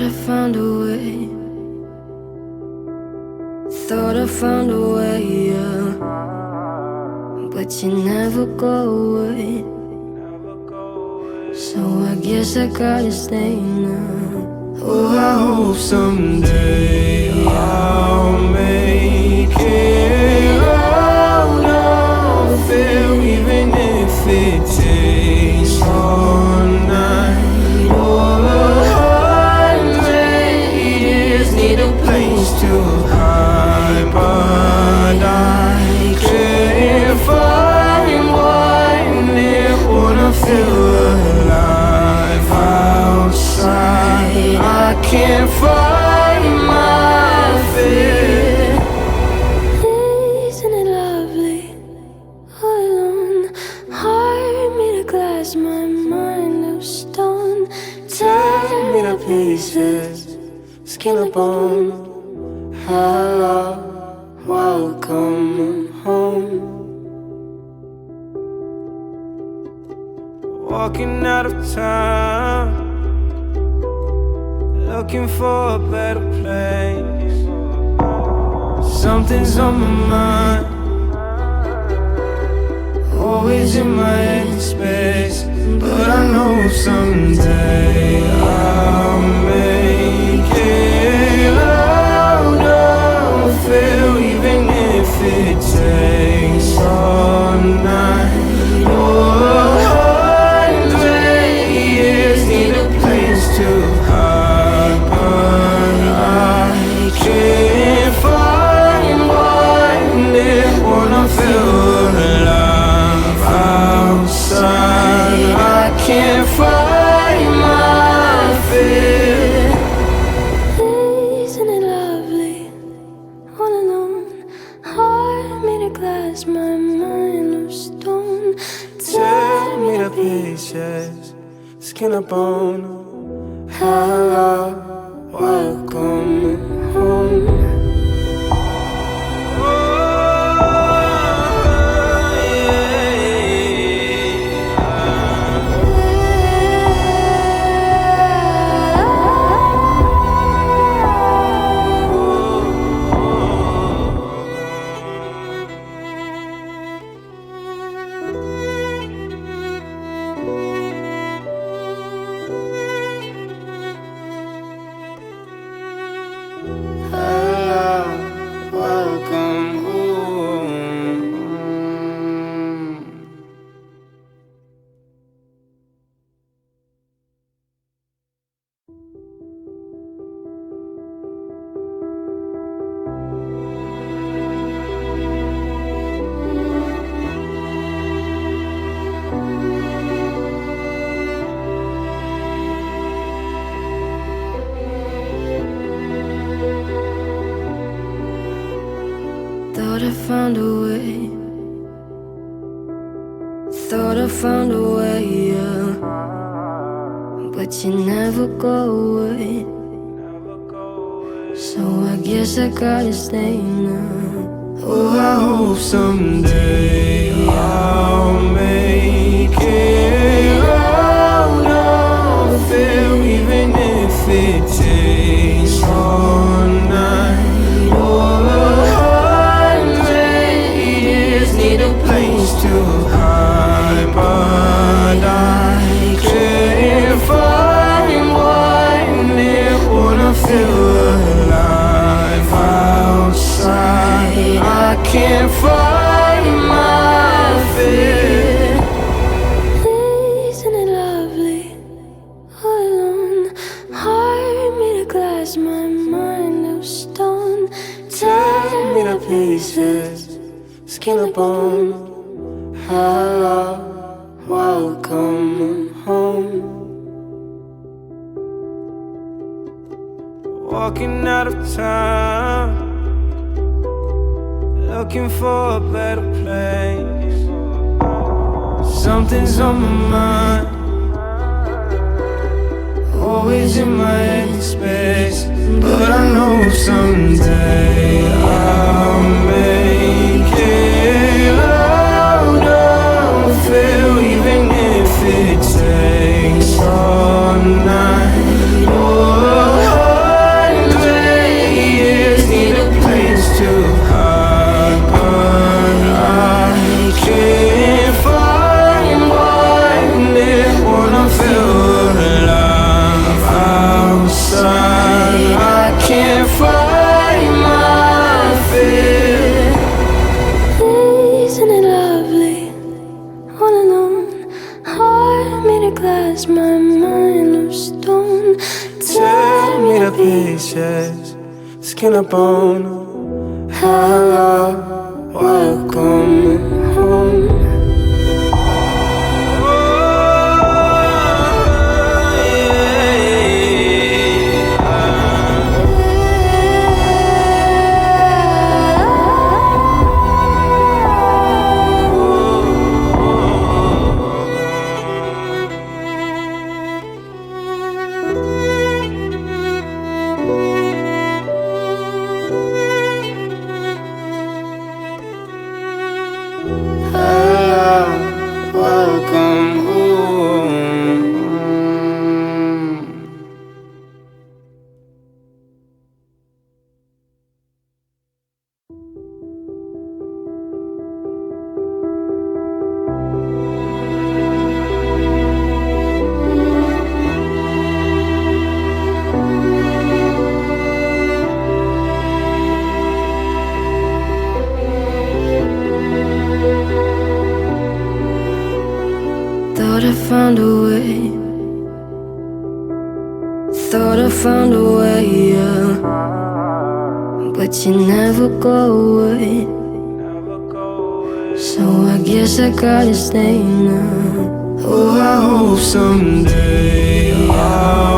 I found a way. Thought I found a way, yeah. But you never go away. So I guess I gotta stay now. Oh, I hope someday I'll make it out of here, even if it takes all night or 100 years. Need a place to hide, but I can't find one there. Wanna feel alive outside. I can't find my fear. Isn't it lovely? All alone, heart made of glass, my mind of stone. Tear me to pieces, skin and bone. Hello, welcome home. Walking out of town, looking for a better place. Something's on my mind, always in my head space. But I know someday I'll make it out of here, even if it takes all night or 100 years. Need a place to hide, but I can't find one there. Wanna feel alive outside. I can't find my fear. Isn't it lovely? All alone, heart made of glass, my mind of stone. Tear me to pieces, skin and bone. Hello, welcome home. Welcome home. Thought I found a way. Thought I found a way, yeah. But you never go away. So I guess I gotta stay now. Oh, I hope someday I'll make it out of here, even if it takes all night or 100 years. Need a place to hide, but I can't find one there. Wanna feel alive outside. I can't find my fear. Isn't it lovely? All alone, heart made of glass, my mind of stone. Tear me to pieces, skin and bone. Hello, welcome home. Walking out of town, looking for a better place. Something's on my mind, always in my head space. But I know someday I'll make it out of here, even if it takes all night or all alone. Heart made of glass, my mind of stone. Tear me to pieces, skin and bone. Hello, welcome home. Welcome home. Thought I found a way. Thought I found a way, yeah. But you never go away. So I guess I gotta stay now. Oh, I hope someday I'll